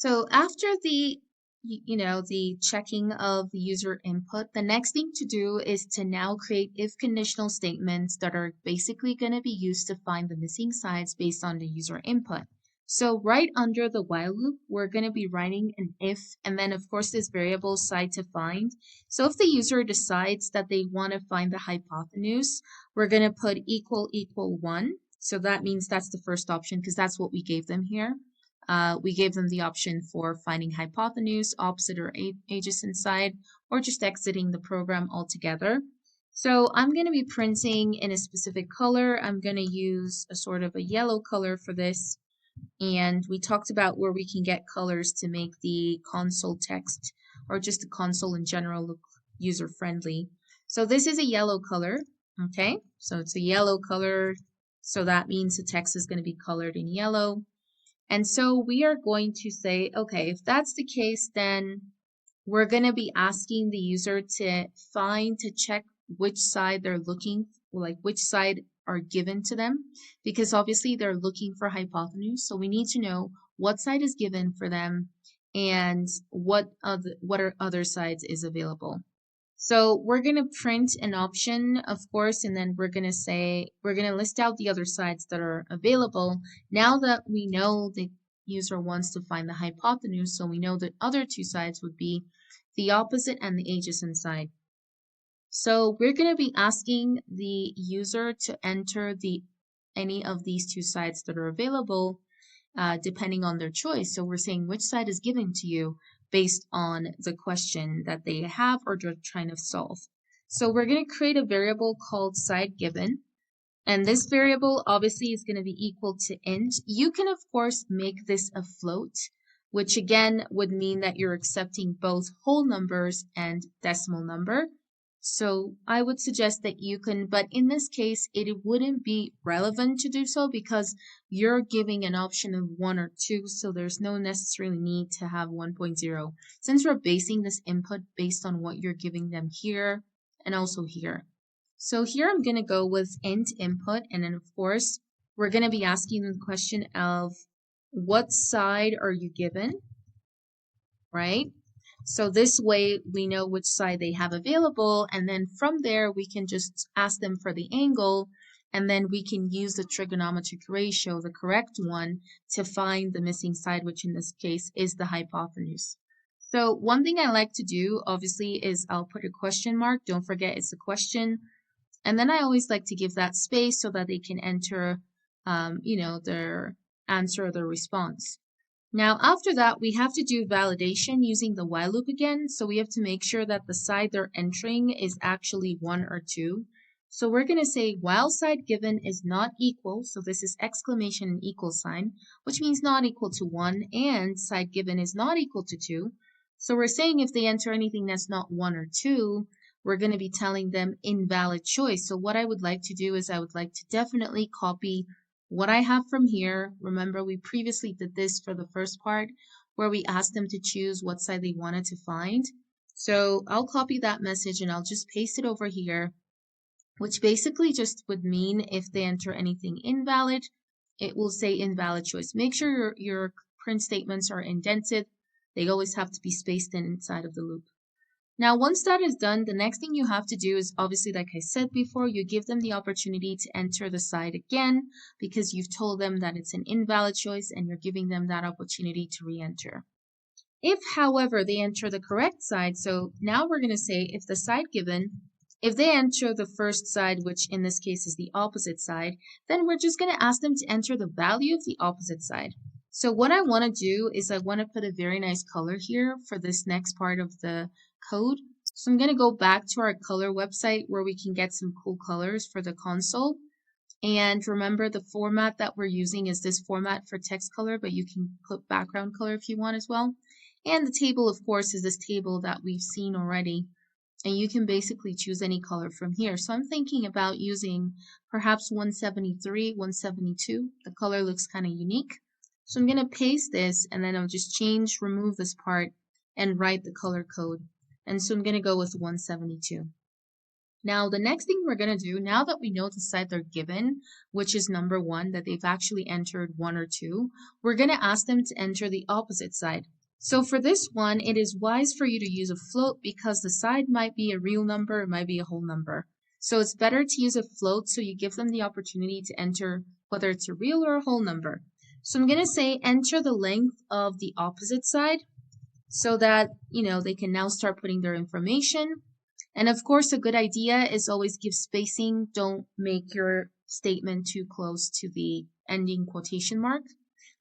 So after the checking of the user input, the next thing to do is to now create if conditional statements that are basically going to be used to find the missing sides based on the user input. So right under the while loop, we're going to be writing an if, and then of course this variable side to find. So if the user decides that they want to find the hypotenuse, we're going to put equal 1. So that means that's the first option because that's what we gave them here. We gave them the option for finding hypotenuse, opposite or adjacent side, or just exiting the program altogether. So I'm going to be printing in a specific color. I'm going to use a sort of a yellow color for this. And we talked about where we can get colors to make the console text or just the console in general look user-friendly. So this is a yellow color, okay? So it's a yellow color, so that means the text is going to be colored in yellow. And so we are going to say, okay, if that's the case, then we're going to be asking the user to check which side they're looking, like which side are given to them, because obviously they're looking for hypotenuse. So we need to know what side is given for them and what other sides is available. So we're going to print an option, of course, and then we're going to list out the other sides that are available. Now that we know the user wants to find the hypotenuse, so we know the other two sides would be the opposite and the adjacent side. So we're going to be asking the user to enter any of these two sides that are available, depending on their choice. So we're saying which side is given to you based on the question that they have or they're trying to solve. So we're going to create a variable called side given. And this variable obviously is going to be equal to int. You can, of course, make this a float, which again would mean that you're accepting both whole numbers and decimal number. So I would suggest that you can, but in this case, it wouldn't be relevant to do so because you're giving an option of 1 or 2, so there's no necessary need to have 1.0. Since we're basing this input based on what you're giving them here and also here. So here I'm going to go with int input, and then of course, we're going to be asking the question of what side are you given, right? So this way we know which side they have available, and then from there we can just ask them for the angle, and then we can use the trigonometric ratio, the correct one, to find the missing side, which in this case is the hypotenuse. So one thing I like to do, obviously, is I'll put a question mark. Don't forget it's a question. And then I always like to give that space so that they can enter, their answer or their response. Now, after that, we have to do validation using the while loop again. So we have to make sure that the side they're entering is actually 1 or 2. So we're going to say while side given is not equal. So this is exclamation and equal sign, which means not equal to 1, and side given is not equal to 2. So we're saying if they enter anything that's not 1 or 2, we're going to be telling them invalid choice. So what I would like to do is I would like to definitely copy what I have from here. Remember, we previously did this for the first part where we asked them to choose what side they wanted to find. So I'll copy that message and I'll just paste it over here, which basically just would mean if they enter anything invalid, it will say invalid choice. Make sure your print statements are indented. They always have to be spaced in inside of the loop. Now, once that is done, the next thing you have to do is obviously, like I said before, you give them the opportunity to enter the side again because you've told them that it's an invalid choice and you're giving them that opportunity to re-enter. If, however, they enter the correct side, so now we're going to say if the side given, if they enter the first side, which in this case is the opposite side, then we're just going to ask them to enter the value of the opposite side. So what I want to do is I want to put a very nice color here for this next part of the code. So I'm going to go back to our color website where we can get some cool colors for the console. And remember, the format that we're using is this format for text color, but you can put background color if you want as well. And the table, of course, is this table that we've seen already. And you can basically choose any color from here. So I'm thinking about using perhaps 173, 172. The color looks kind of unique. So I'm going to paste this and then I'll just remove this part and write the color code. And so I'm going to go with 172. Now, the next thing we're going to do, now that we know the side they're given, which is number 1, that they've actually entered 1 or 2, we're going to ask them to enter the opposite side. So for this one, it is wise for you to use a float because the side might be a real number, it might be a whole number. So it's better to use a float so you give them the opportunity to enter whether it's a real or a whole number. So I'm going to say enter the length of the opposite side so that, they can now start putting their information. And of course, a good idea is always give spacing. Don't make your statement too close to the ending quotation mark.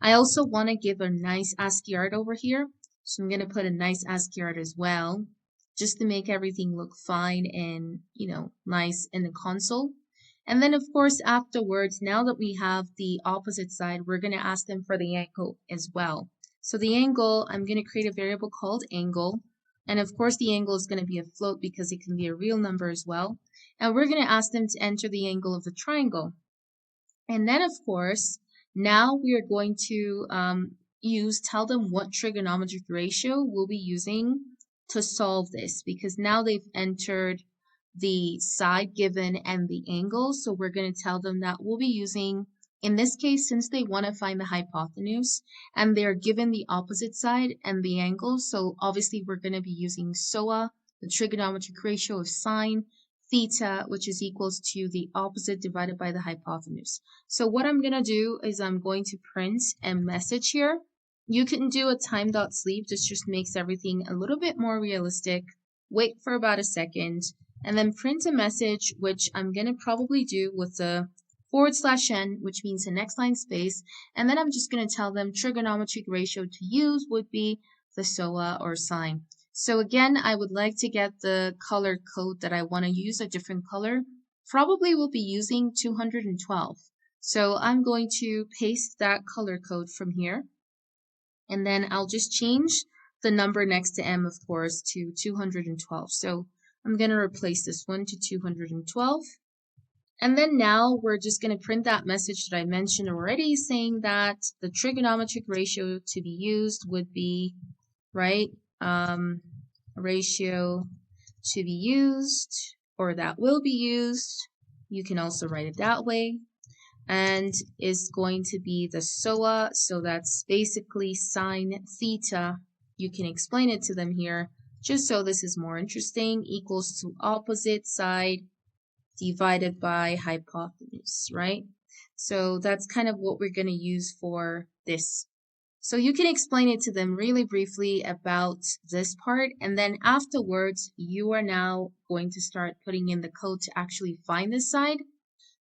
I also want to give a nice ASCII art over here. So I'm going to put a nice ASCII art as well, just to make everything look fine and, nice in the console. And then, of course, afterwards, now that we have the opposite side, we're going to ask them for the angle as well. So the angle, I'm going to create a variable called angle. And of course, the angle is going to be a float because it can be a real number as well. And we're going to ask them to enter the angle of the triangle. And then, of course, now we are going to tell them what trigonometric ratio we'll be using to solve this, because now they've entered the side given and the angle. So we're going to tell them that we'll be using, in this case, since they want to find the hypotenuse and they're given the opposite side and the angle, so obviously we're going to be using SOA, the trigonometric ratio of sine theta, which is equals to the opposite divided by the hypotenuse. So what I'm going to do is I'm going to print a message here. You can do a time.sleep. This just makes everything a little bit more realistic. Wait for about a second and then print a message, which I'm going to probably do with the /n, which means the next line space. And then I'm just going to tell them trigonometric ratio to use would be the SOA or sine. So again, I would like to get the color code that I want to use, a different color. Probably will be using 212. So I'm going to paste that color code from here. And then I'll just change the number next to M, of course, to 212. So I'm going to replace this one to 212. And then now we're just going to print that message that I mentioned already, saying that the trigonometric ratio to be used would be, right, ratio to be used, or that will be used. You can also write it that way. And is going to be the SOA, so that's basically sine theta. You can explain it to them here, just so this is more interesting, equals to opposite side divided by hypotenuse, right? So that's kind of what we're going to use for this. So you can explain it to them really briefly about this part, and then afterwards, you are now going to start putting in the code to actually find this side.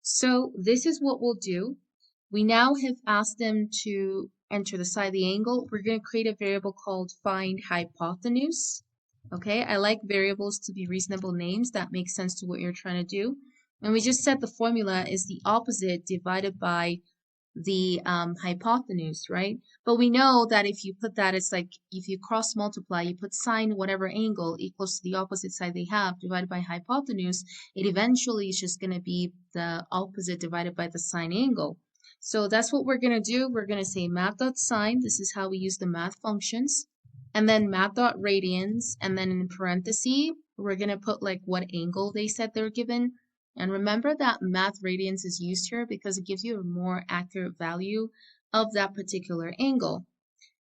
So this is what we'll do. We now have asked them to enter the side of the angle. We're going to create a variable called find hypotenuse. Okay, I like variables to be reasonable names. That makes sense to what you're trying to do. And we just said the formula is the opposite divided by the hypotenuse, right? But we know that if you put that, it's like if you cross multiply, you put sine whatever angle equals to the opposite side they have divided by hypotenuse, it eventually is just going to be the opposite divided by the sine angle. So that's what we're going to do. We're going to say math.sine. This is how we use the math functions. And then math.radians. And then in parentheses, we're going to put like what angle they said they're given. And remember that math radians is used here because it gives you a more accurate value of that particular angle.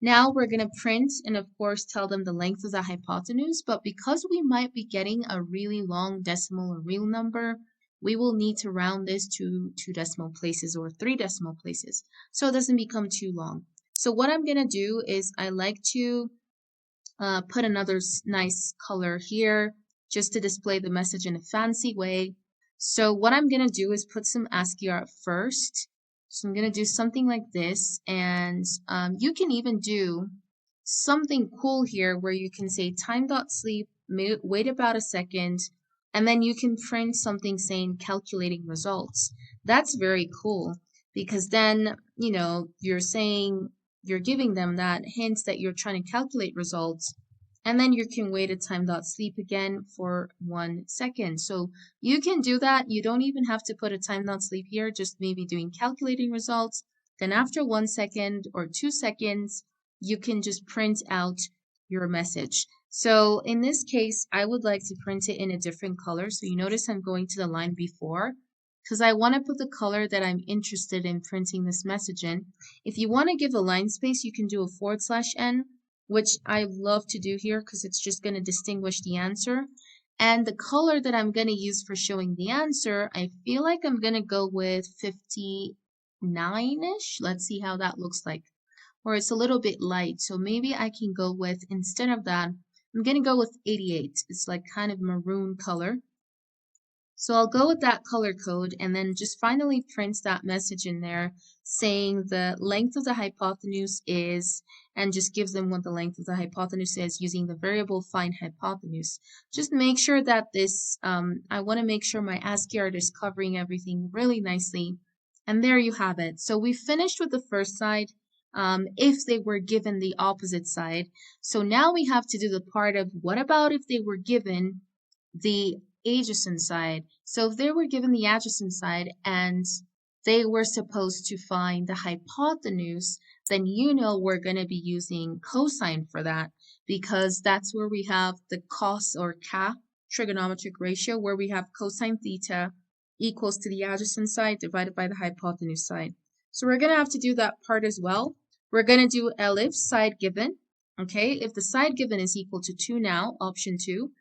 Now we're going to print and of course tell them the length of the hypotenuse, but because we might be getting a really long decimal or real number, we will need to round this to 2 decimal places or 3 decimal places so it doesn't become too long. So what I'm going to do is I like to put another nice color here just to display the message in a fancy way. So what I'm going to do is put some ASCII art first. So I'm going to do something like this, and you can even do something cool here where you can say time.sleep, wait about a second, and then you can print something saying calculating results. That's very cool because then, you're saying, you're giving them that hint that you're trying to calculate results. And then you can wait a time.sleep again for 1 second. So you can do that. You don't even have to put a time.sleep here, just maybe doing calculating results. Then after 1 second or 2 seconds, you can just print out your message. So in this case, I would like to print it in a different color. So you notice I'm going to the line before because I want to put the color that I'm interested in printing this message in. If you want to give a line space, you can do a /n, which I love to do here because it's just going to distinguish the answer. And the color that I'm going to use for showing the answer, I feel like I'm going to go with 59-ish. Let's see how that looks like. Or it's a little bit light. So maybe I can go with, instead of that, I'm going to go with 88. It's like kind of maroon color. So I'll go with that color code and then just finally print that message in there saying the length of the hypotenuse is, and just gives them what the length of the hypotenuse is using the variable find hypotenuse. Just make sure that this, I want to make sure my ASCII art is covering everything really nicely. And there you have it. So we finished with the first side. If they were given the opposite side. So now we have to do the part of what about if they were given the adjacent side. So if they were given the adjacent side and they were supposed to find the hypotenuse, then you know we're going to be using cosine for that because that's where we have the cos or K trigonometric ratio where we have cosine theta equals to the adjacent side divided by the hypotenuse side. So we're going to have to do that part as well. We're going to do elif side given. Okay, if the side given is equal to 2 now, option 2,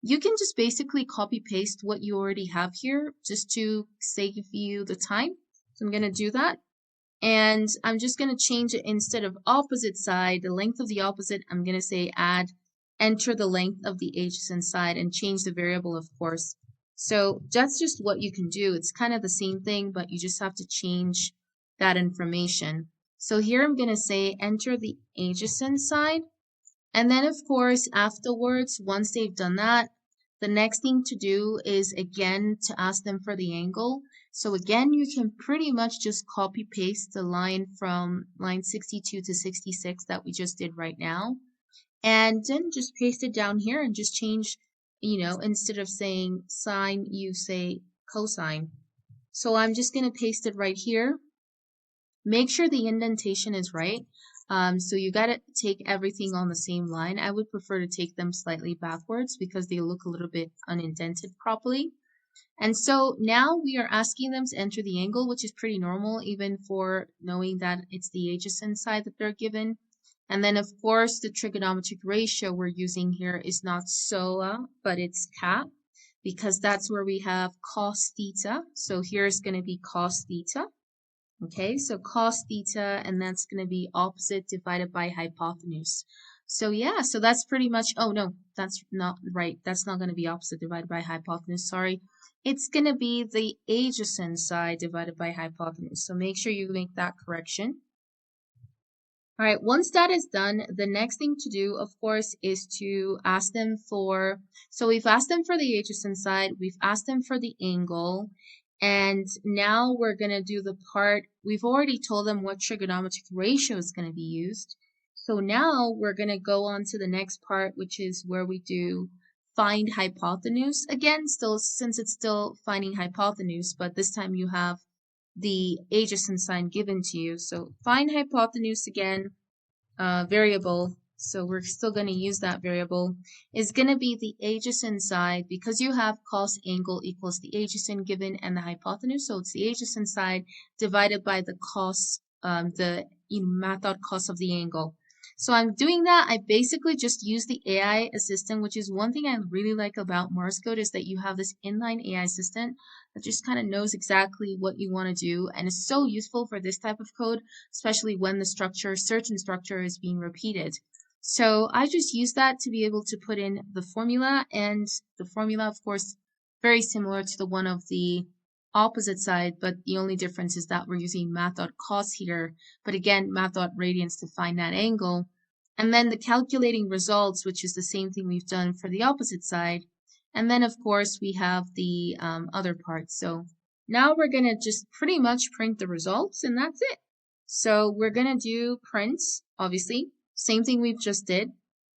you can just basically copy paste what you already have here just to save you the time. So I'm going to do that. And I'm just going to change it instead of opposite side, the length of the opposite, I'm going to say enter the length of the adjacent side and change the variable, of course. So that's just what you can do. It's kind of the same thing, but you just have to change that information. So here I'm going to say enter the adjacent side. And then, of course, afterwards, once they've done that, the next thing to do is, again, to ask them for the angle. So again, you can pretty much just copy paste the line from line 62 to 66 that we just did right now. And then just paste it down here and just change, instead of saying sine, you say cosine. So I'm just going to paste it right here. Make sure the indentation is right. So you got to take everything on the same line. I would prefer to take them slightly backwards because they look a little bit unindented properly. And so now we are asking them to enter the angle, which is pretty normal even for knowing that it's the adjacent side that they're given. And then, of course, the trigonometric ratio we're using here is not SOA, but it's K, because that's where we have cos theta. So here's going to be cos theta. Okay, so cos theta, and that's going to be opposite divided by hypotenuse. So yeah, so that's pretty much, oh no, that's not right. That's not going to be opposite divided by hypotenuse, sorry. It's going to be the adjacent side divided by hypotenuse. So make sure you make that correction. All right, once that is done, the next thing to do, of course, is to ask them for, so we've asked them for the adjacent side, we've asked them for the angle, and now we're going to do the part, we've already told them what trigonometric ratio is going to be used. So now we're going to go on to the next part, which is where we do find hypotenuse. Again, still, since it's still finding hypotenuse, but this time you have the adjacent sign given to you. So find hypotenuse again, variable. So we're still going to use that variable, is going to be the adjacent side because you have cos angle equals the adjacent given and the hypotenuse. So it's the adjacent side divided by the cos, the math out cos of the angle. So I'm doing that. I basically just use the AI assistant, which is one thing I really like about MarsCode is that you have this inline AI assistant that just kind of knows exactly what you want to do and is so useful for this type of code, especially when the certain structure is being repeated. So I just use that to be able to put in the formula, and the formula, of course, very similar to the one of the opposite side, but the only difference is that we're using math.cos here, but again, math.radians to find that angle. And then the calculating results, which is the same thing we've done for the opposite side. And then, of course, we have the other part. So now we're going to just pretty much print the results, and that's it. So we're going to do print, obviously. Same thing we've just did,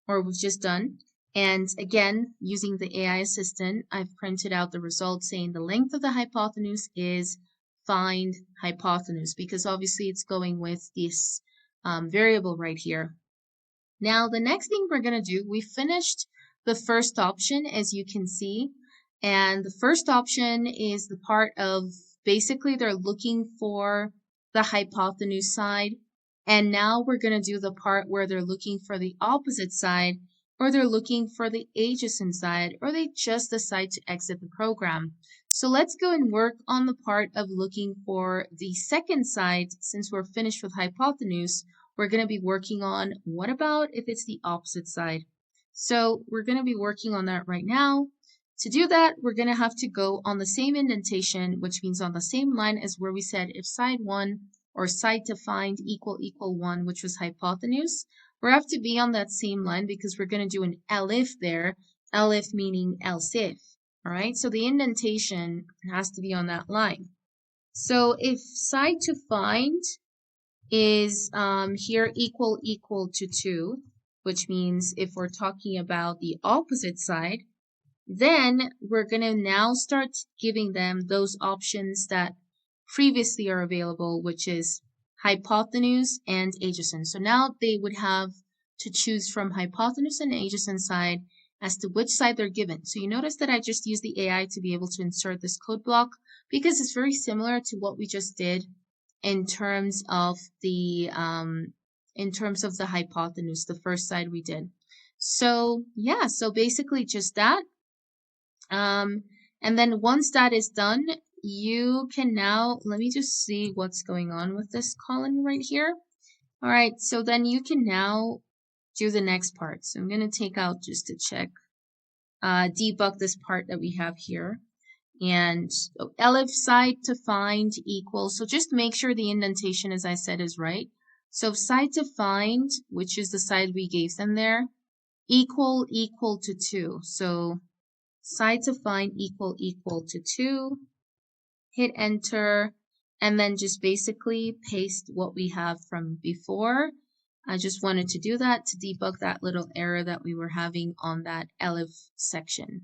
or we've just done. And again, using the AI assistant, I've printed out the result saying the length of the hypotenuse is find hypotenuse, because obviously it's going with this variable right here. Now, the next thing we're going to do, we finished the first option, as you can see. And the first option is the part of basically they're looking for the hypotenuse side. And now we're going to do the part where they're looking for the opposite side, or they're looking for the adjacent side, or they just decide to exit the program. So let's go and work on the part of looking for the second side. Since we're finished with hypotenuse, we're going to be working on what about if it's the opposite side. So we're going to be working on that right now. To do that, we're going to have to go on the same indentation, which means on the same line as where we said if side 1 or side defined equal 1, which was hypotenuse. We have to be on that same line because we're going to do an elif there, elif meaning else if. All right, so the indentation has to be on that line. So if side to find is here equal to 2, which means if we're talking about the opposite side, then we're going to now start giving them those options that previously are available, which is hypotenuse and adjacent. So now they would have to choose from hypotenuse and adjacent side as to which side they're given. So you notice that I just used the AI to be able to insert this code block because it's very similar to what we just did in terms of the hypotenuse, the first side we did. So yeah, so basically just that. And then once that is done, you can now, let me just see what's going on with this column right here. All right, so then you can now do the next part. So I'm going to take out just to check, debug this part that we have here. And elif side to find equals, so just make sure the indentation, as I said, is right. So side to find, which is the side we gave them there, equal to 2. So side to find equal to 2, hit enter, and then just basically paste what we have from before. I just wanted to do that to debug that little error that we were having on that elif section.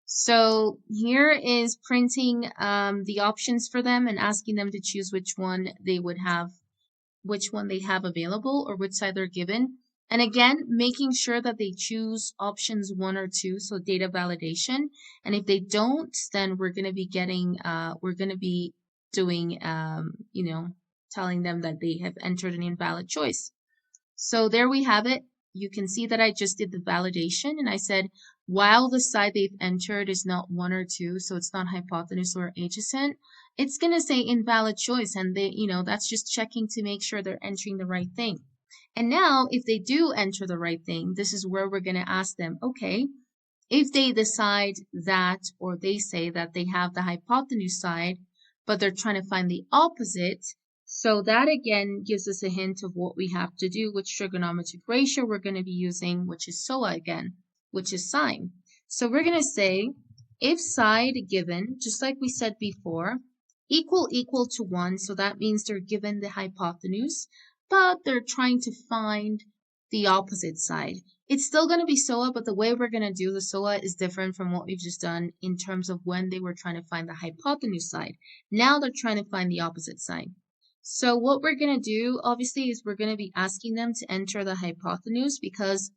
So here is printing the options for them and asking them to choose which one they have available or which side they're given. And again, making sure that they choose options 1 or 2, so data validation. And if they don't, then we're going to be doing, telling them that they have entered an invalid choice. So there we have it. You can see that I just did the validation and I said, while the side they've entered is not 1 or 2, so it's not hypotenuse or adjacent, it's going to say invalid choice. And they, that's just checking to make sure they're entering the right thing. And now if they do enter the right thing, this is where we're going to ask them, okay, if they decide that, or they say that they have the hypotenuse side, but they're trying to find the opposite. So that again gives us a hint of what we have to do, which trigonometric ratio we're going to be using, which is SOA again, which is sine. So we're going to say if side given, just like we said before, equal to 1, so that means they're given the hypotenuse, but they're trying to find the opposite side. It's still going to be SOA, but the way we're going to do the SOA is different from what we've just done in terms of when they were trying to find the hypotenuse side. Now they're trying to find the opposite side. So what we're going to do, obviously, is we're going to be asking them to enter the hypotenuse because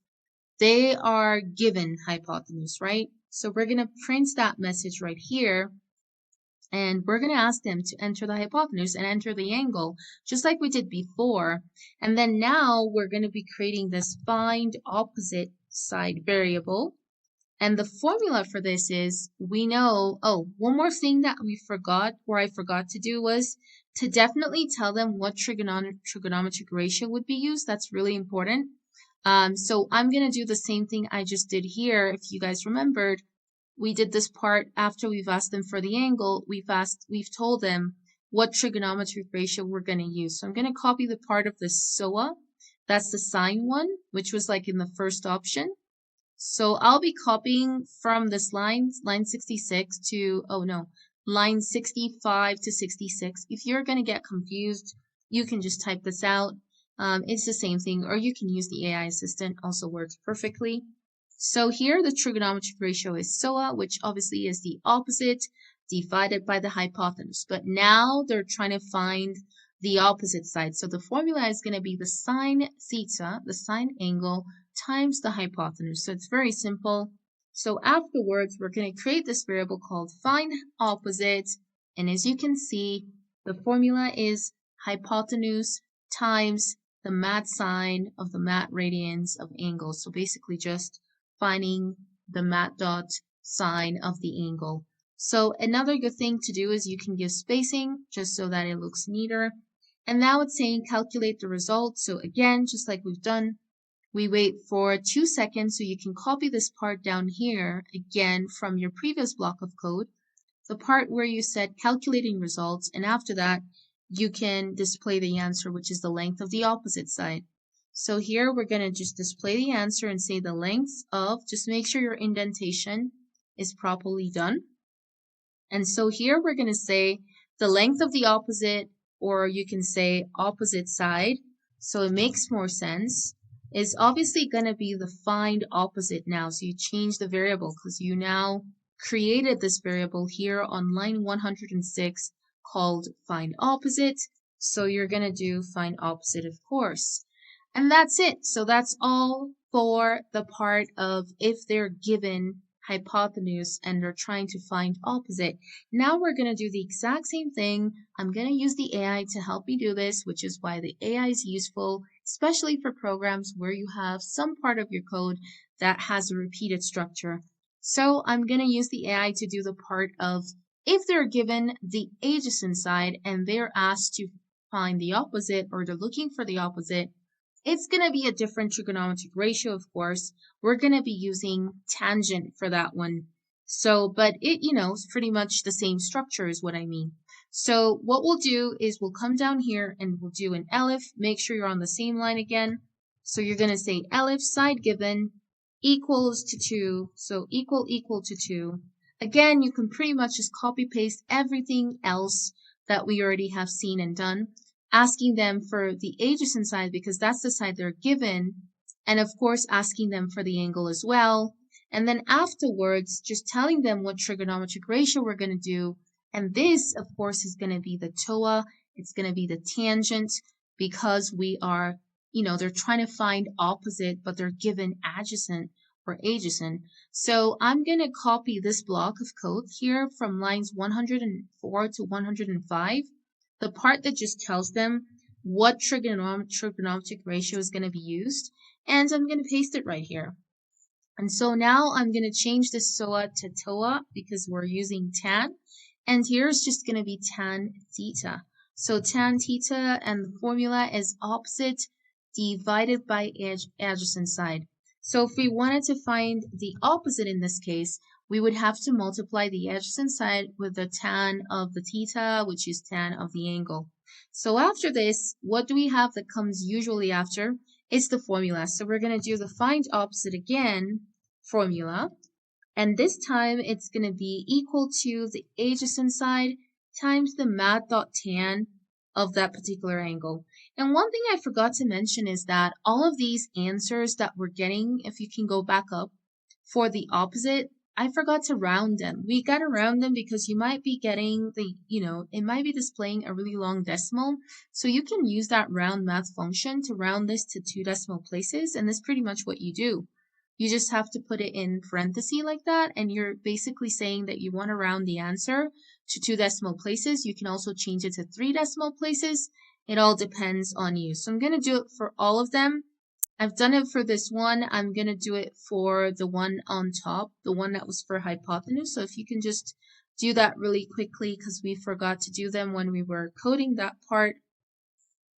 they are given hypotenuse, right? So we're going to print that message right here. And we're going to ask them to enter the hypotenuse and enter the angle, just like we did before. And then now we're going to be creating this find opposite side variable. And the formula for this is, we know, one more thing that we forgot, or I forgot to do, was to definitely tell them what trigonometric ratio would be used. That's really important. So I'm going to do the same thing I just did here. If you guys remembered, we did this part after we've asked them for the angle. We've told them what trigonometric ratio we're going to use. So I'm going to copy the part of the SOA. That's the sine one, which was like in the first option. So I'll be copying from this line 66 to, line 65 to 66. If you're going to get confused, you can just type this out. It's the same thing, or you can use the AI assistant, also works perfectly. So here the trigonometric ratio is SOA, which obviously is the opposite divided by the hypotenuse. But now they're trying to find the opposite side. So the formula is going to be the sine theta, the sine angle, times the hypotenuse. So it's very simple. So afterwards, we're going to create this variable called find opposite. And as you can see, the formula is hypotenuse times the mat sine of the mat radians of angles. So basically just finding the mat dot sine of the angle. So another good thing to do is you can give spacing just so that it looks neater. And now it's saying calculate the result. So again, just like we've done, we wait for 2 seconds so you can copy this part down here again from your previous block of code, the part where you said calculating results, and after that you can display the answer, which is the length of the opposite side. So here we're going to just display the answer and say the length of, just make sure your indentation is properly done. And so here we're going to say the length of the opposite, or you can say opposite side, so it makes more sense, is obviously going to be the find opposite now. So you change the variable because you now created this variable here on line 106 called find opposite. So you're going to do find opposite, of course. And that's it. So that's all for the part of if they're given hypotenuse and they're trying to find opposite. Now we're going to do the exact same thing. I'm going to use the AI to help me do this, which is why the AI is useful, especially for programs where you have some part of your code that has a repeated structure. So I'm going to use the AI to do the part of if they're given the adjacent side and they're asked to find the opposite, or they're looking for the opposite, it's going to be a different trigonometric ratio, of course. We're going to be using tangent for that one. So, but it, is pretty much the same structure is what I mean. So what we'll do is we'll come down here and we'll do an elif. Make sure you're on the same line again. So you're going to say elif side given equals to 2. So equal to 2. Again, you can pretty much just copy paste everything else that we already have seen and done, asking them for the adjacent side because that's the side they're given, and of course asking them for the angle as well. And then afterwards, just telling them what trigonometric ratio we're going to do. And this, of course, is going to be the TOA. It's going to be the tangent because we are, they're trying to find opposite, but they're given adjacent or adjacent. So I'm going to copy this block of code here from lines 104 to 105. The part that just tells them what trigonometric ratio is going to be used, and I'm going to paste it right here. And so now I'm going to change this SOA to TOA because we're using tan, and here's just going to be tan theta. So tan theta, and the formula is opposite divided by adjacent side. So if we wanted to find the opposite in this case, we would have to multiply the adjacent side with the tan of the theta, which is tan of the angle. So after this, what do we have that comes usually after? It's the formula. So we're going to do the find opposite again formula. And this time it's going to be equal to the adjacent side times the mat dot tan of that particular angle. And one thing I forgot to mention is that all of these answers that we're getting, if you can go back up, for the opposite, I forgot to round them. We got to round them because you might be getting the, it might be displaying a really long decimal. So you can use that round math function to round this to 2 decimal places. And that's pretty much what you do. You just have to put it in parentheses like that. And you're basically saying that you want to round the answer to 2 decimal places. You can also change it to 3 decimal places. It all depends on you. So I'm going to do it for all of them. I've done it for this one. I'm going to do it for the one on top, the one that was for hypotenuse. So if you can just do that really quickly because we forgot to do them when we were coding that part.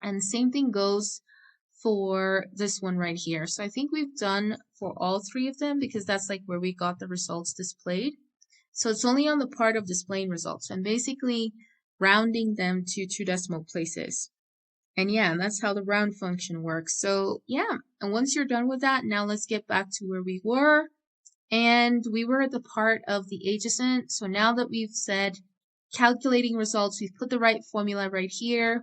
And same thing goes for this one right here. So I think we've done for all 3 of them because that's like where we got the results displayed. So it's only on the part of displaying results and basically rounding them to 2 decimal places. And yeah, that's how the round function works. So yeah, and once you're done with that, now let's get back to where we were. And we were at the part of the adjacent. So now that we've said calculating results, we've put the right formula right here.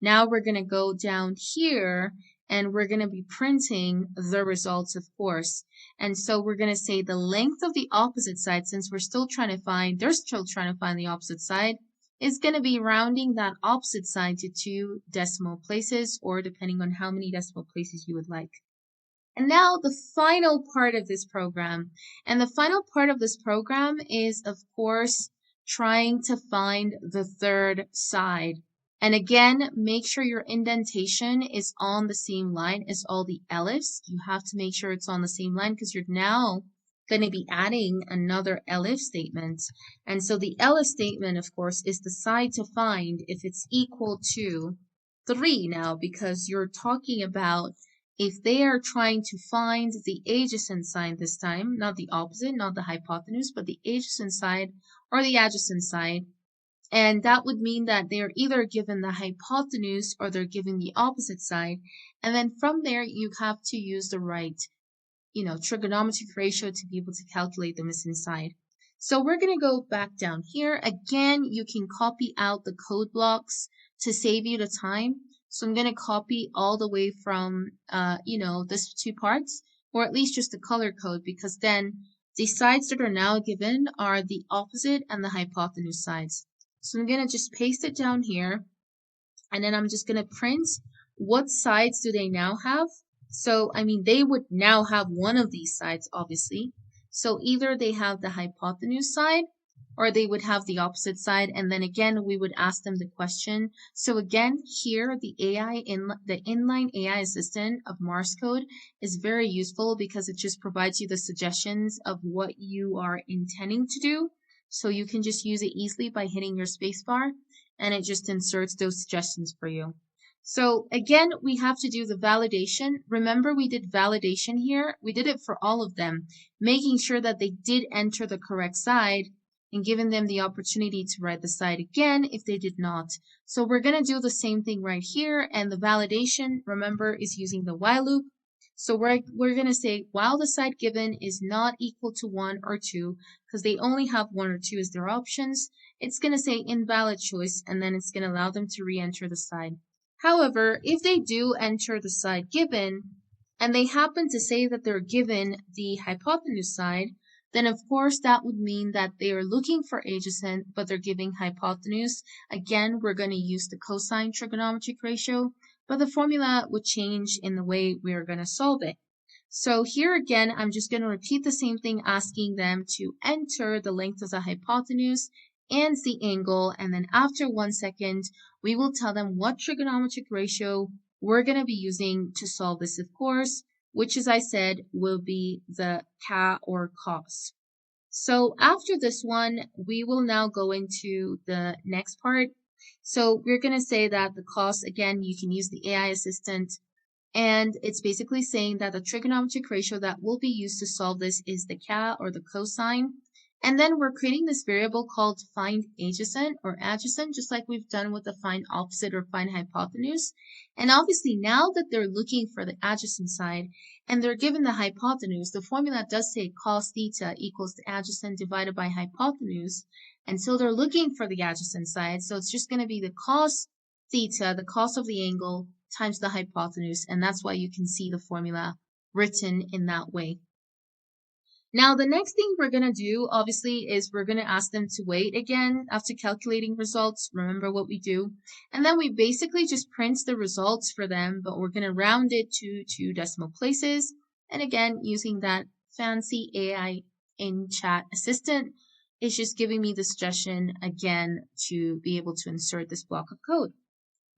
Now we're going to go down here and we're going to be printing the results, of course. And so we're going to say the length of the opposite side, since we're still trying to find, they're still trying to find the opposite side, is going to be rounding that opposite side to 2 decimal places, or depending on how many decimal places you would like. And now the final part of this program. And the final part of this program is, of course, trying to find the third side. And again, make sure your indentation is on the same line as all the elifs. You have to make sure it's on the same line because you're now going to be adding another elif statement. And so the elif statement, of course, is the side to find if it's equal to 3 now, because you're talking about if they are trying to find the adjacent side this time, not the opposite, not the hypotenuse, but the adjacent side or the adjacent side. And that would mean that they're either given the hypotenuse or they're given the opposite side. And then from there, you have to use the right, trigonometric ratio to be able to calculate the missing side. So we're going to go back down here. Again, you can copy out the code blocks to save you the time. So I'm going to copy all the way from, this 2 parts, or at least just the color code, because then the sides that are now given are the opposite and the hypotenuse sides. So I'm going to just paste it down here, and then I'm just going to print what sides do they now have. So, they would now have one of these sides, obviously. So either they have the hypotenuse side or they would have the opposite side. And then again, we would ask them the question. So again, here, the inline AI assistant of MarsCode is very useful because it just provides you the suggestions of what you are intending to do. So you can just use it easily by hitting your spacebar, and it just inserts those suggestions for you. So again, we have to do the validation. Remember, we did validation here. We did it for all of them, making sure that they did enter the correct side and giving them the opportunity to write the side again if they did not. So we're going to do the same thing right here. And the validation, remember, is using the while loop. So we're going to say while the side given is not equal to 1 or 2, because they only have 1 or 2 as their options, it's going to say invalid choice, and then it's going to allow them to re-enter the side. However, if they do enter the side given, and they happen to say that they're given the hypotenuse side, then of course that would mean that they are looking for adjacent, but they're giving hypotenuse. Again, we're going to use the cosine trigonometric ratio, but the formula would change in the way we are going to solve it. So here again, I'm just going to repeat the same thing, asking them to enter the length of the hypotenuse and the angle, and then after 1 second, we will tell them what trigonometric ratio we're going to be using to solve this, of course, which, as I said, will be the K or cos. So after this one, we will now go into the next part. So we're going to say that the cos, again, you can use the AI assistant, and it's basically saying that the trigonometric ratio that will be used to solve this is the K or the cosine. And then we're creating this variable called find adjacent or adjacent, just like we've done with the find opposite or find hypotenuse. And obviously now that they're looking for the adjacent side and they're given the hypotenuse, the formula does say cos theta equals the adjacent divided by hypotenuse. And so they're looking for the adjacent side. So it's just going to be the cos theta, the cos of the angle, times the hypotenuse. And that's why you can see the formula written in that way. Now, the next thing we're going to do, obviously, is we're going to ask them to wait again after calculating results. Remember what we do. And then we basically just print the results for them, but we're going to round it to 2 decimal places. And again, using that fancy AI in chat assistant, it's just giving me the suggestion again to be able to insert this block of code.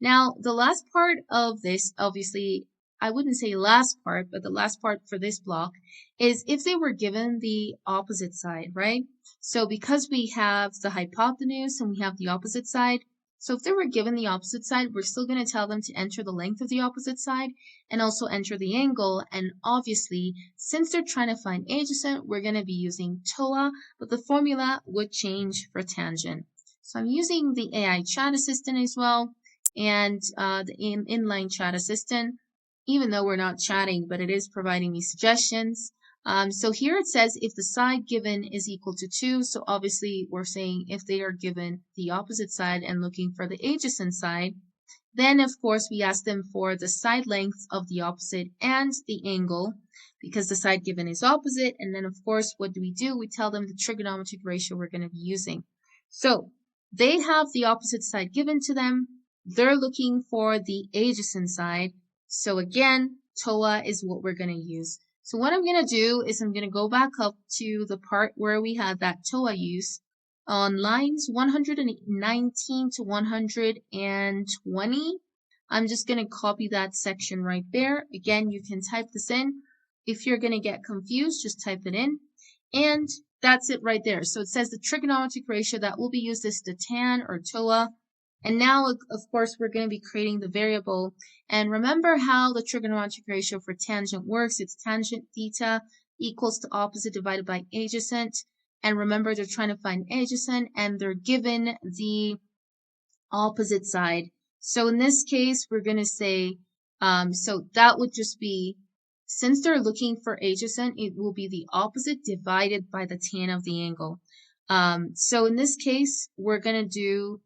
Now, the last part of this, obviously, I wouldn't say last part, but the last part for this block is if they were given the opposite side, right? So because we have the hypotenuse and we have the opposite side, so if they were given the opposite side, we're still going to tell them to enter the length of the opposite side and also enter the angle. And obviously, since they're trying to find adjacent, we're going to be using TOA, but the formula would change for tangent. So I'm using the AI chat assistant as well and the inline chat assistant, even though we're not chatting, but it is providing me suggestions. So here it says if the side given is equal to 2, so obviously we're saying if they are given the opposite side and looking for the adjacent side, then of course we ask them for the side length of the opposite and the angle, because the side given is opposite, and then of course what do? We tell them the trigonometric ratio we're going to be using. So they have the opposite side given to them, they're looking for the adjacent side. So again, TOA is what we're going to use. So what I'm going to do is I'm going to go back up to the part where we had that TOA use on lines 119 to 120. I'm just going to copy that section right there. Again, you can type this in. If you're going to get confused, just type it in. And that's it right there. So it says the trigonometric ratio that will be used is the tan or TOA. And now, of course, we're going to be creating the variable. And remember how the trigonometric ratio for tangent works. It's tangent theta equals to opposite divided by adjacent. And remember, they're trying to find adjacent, and they're given the opposite side. So in this case, we're going to say, so that would just be, since they're looking for adjacent, it will be the opposite divided by the tan of the angle. So in this case, we're going to do,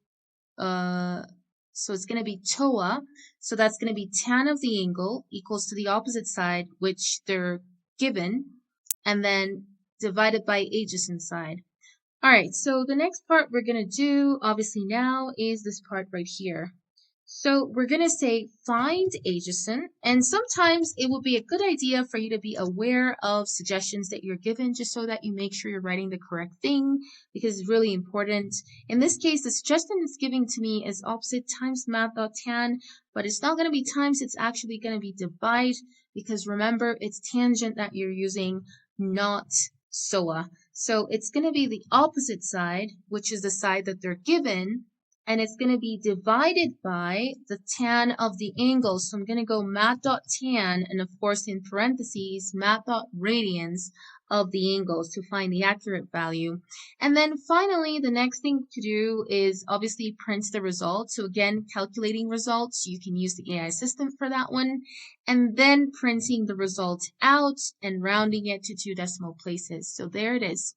so it's going to be TOA. So that's going to be tan of the angle equals to the opposite side, which they're given, and then divided by adjacent side. All right, so the next part we're going to do, obviously now, is this part right here. So we're going to say find adjacent, and sometimes it will be a good idea for you to be aware of suggestions that you're given just so that you make sure you're writing the correct thing, because it's really important. In this case, the suggestion it's giving to me is opposite times math.tan, but it's not going to be times, it's actually going to be divide, because remember, it's tangent that you're using, not SOA. So it's going to be the opposite side, which is the side that they're given, and it's going to be divided by the tan of the angle. So I'm going to go mat.tan, and of course in parentheses, mat.radians of the angles to find the accurate value. And then finally, the next thing to do is obviously print the result. So again, calculating results, you can use the AI assistant for that one. And then printing the result out and rounding it to 2 decimal places. So there it is.